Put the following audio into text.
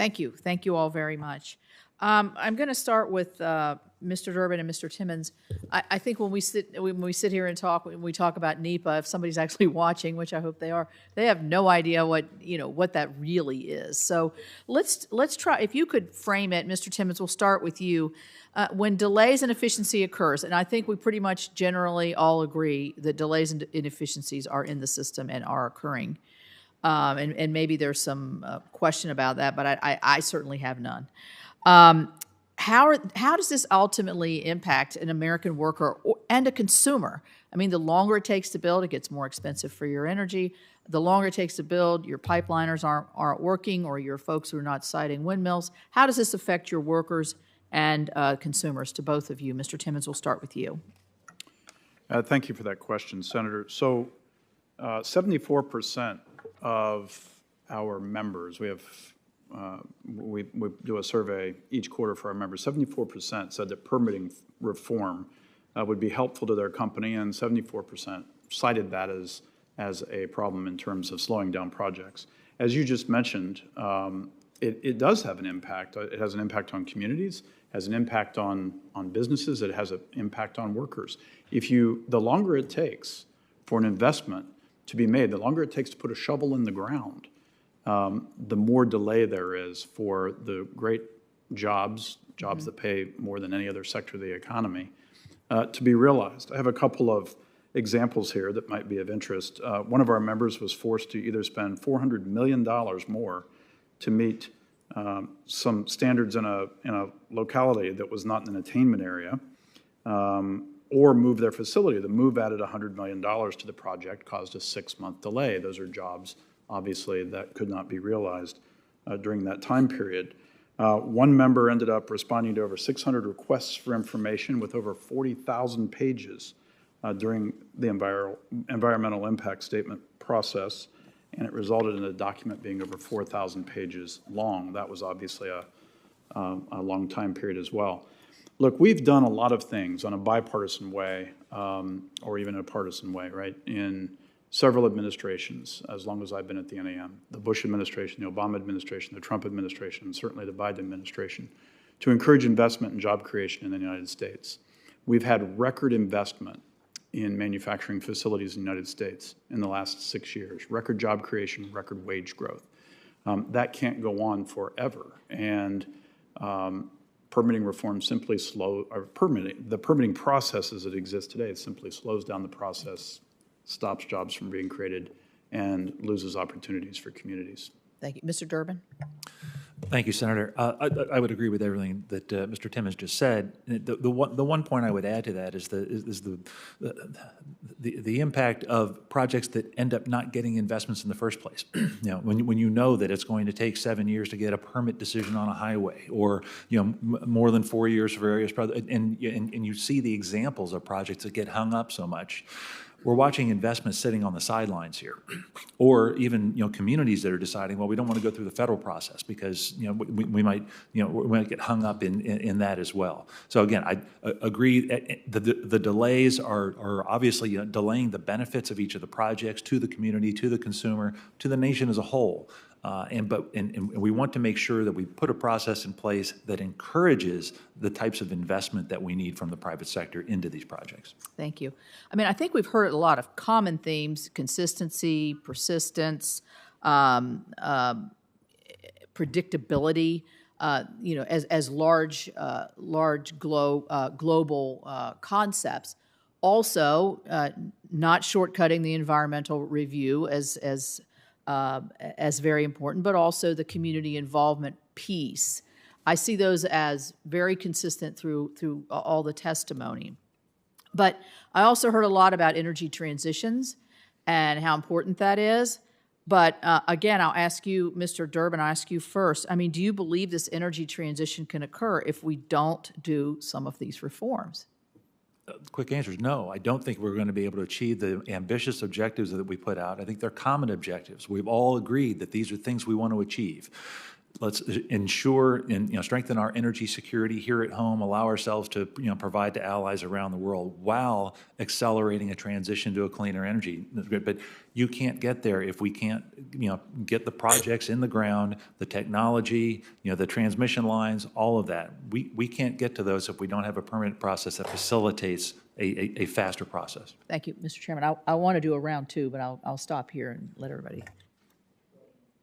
Thank you. Thank you all very much. I'm going to start with Mr. Durbin and Mr. Timmons. I think when we sit here and talk, when we talk about NEPA, if somebody's actually watching, which I hope they are, they have no idea what that really is. So let's try. If you could frame it, Mr. Timmons, we'll start with you. When delays and inefficiency occurs, and I think we pretty much generally all agree that delays and inefficiencies are in the system and are occurring. And maybe there's some question about that, but I certainly have none. How does this ultimately impact an American worker and a consumer? I mean, the longer it takes to build, it gets more expensive for your energy. The longer it takes to build, your pipeliners aren't working, or your folks who are not siting windmills. How does this affect your workers and consumers? To both of you, Mr. Timmons, we'll start with you. Thank you for that question, Senator. So, 74% of our members, we do a survey each quarter for our members. 74% said that permitting reform would be helpful to their company, and 74% cited that as a problem in terms of slowing down projects. As you just mentioned, it does have an impact. It has an impact on communities, has an impact on businesses, it has an impact on workers. The longer it takes for an investment to be made, the longer it takes to put a shovel in the ground, the more delay there is for the great jobs that pay more than any other sector of the economy, to be realized. I have a couple of examples here that might be of interest. One of our members was forced to either spend $400 million more to meet some standards in a locality that was not in an attainment area, or move their facility. The move added $100 million to the project, caused a 6-month delay. Those are jobs, obviously, that could not be realized during that time period. One member ended up responding to over 600 requests for information with over 40,000 pages during the environmental impact statement process, and it resulted in a document being over 4,000 pages long. That was obviously a long time period as well. Look, we've done a lot of things on a bipartisan way, or even a partisan way, right, in several administrations, as long as I've been at the NAM, the Bush administration, the Obama administration, the Trump administration, and certainly the Biden administration, to encourage investment and job creation in the United States. We've had record investment in manufacturing facilities in the United States in the last 6 years, record job creation, record wage growth. That can't go on forever, and permitting reform simply the permitting processes that exist today simply slows down the process, stops jobs from being created, and loses opportunities for communities. Thank you. Mr. Durbin? Thank you, Senator. I would agree with everything that Mr. Timmons just said. The one point I would add to that is the impact of projects that end up not getting investments in the first place. When you know that it's going to take 7 years to get a permit decision on a highway, or more than 4 years for various projects, and you see the examples of projects that get hung up so much. We're watching investments sitting on the sidelines here, or even communities that are deciding, well, we don't want to go through the federal process because we might get hung up in that as well. So again, I agree. The delays are obviously delaying the benefits of each of the projects to the community, to the consumer, to the nation as a whole. And we want to make sure that we put a process in place that encourages the types of investment that we need from the private sector into these projects. Thank you. I mean, I think we've heard a lot of common themes: consistency, persistence, predictability. As large global concepts. Also, not shortcutting the environmental review as very important, but also the community involvement piece. I see those as very consistent through all the testimony. But I also heard a lot about energy transitions and how important that is. But again, I'll ask you, Mr. Durbin, I'll ask you first. I mean, do you believe this energy transition can occur if we don't do some of these reforms? The quick answer is no. I don't think we're going to be able to achieve the ambitious objectives that we put out. I think they're common objectives. We've all agreed that these are things we want to achieve. let's ensure and, strengthen our energy security here at home, allow ourselves to, provide to allies around the world while accelerating a transition to a cleaner energy. But you can't get there if we can't, get the projects in the ground, the technology, the transmission lines, all of that. We can't get to those if we don't have a permanent process that facilitates a faster process. Thank you, Mr. Chairman. I want to do a round two, but I'll stop here and let everybody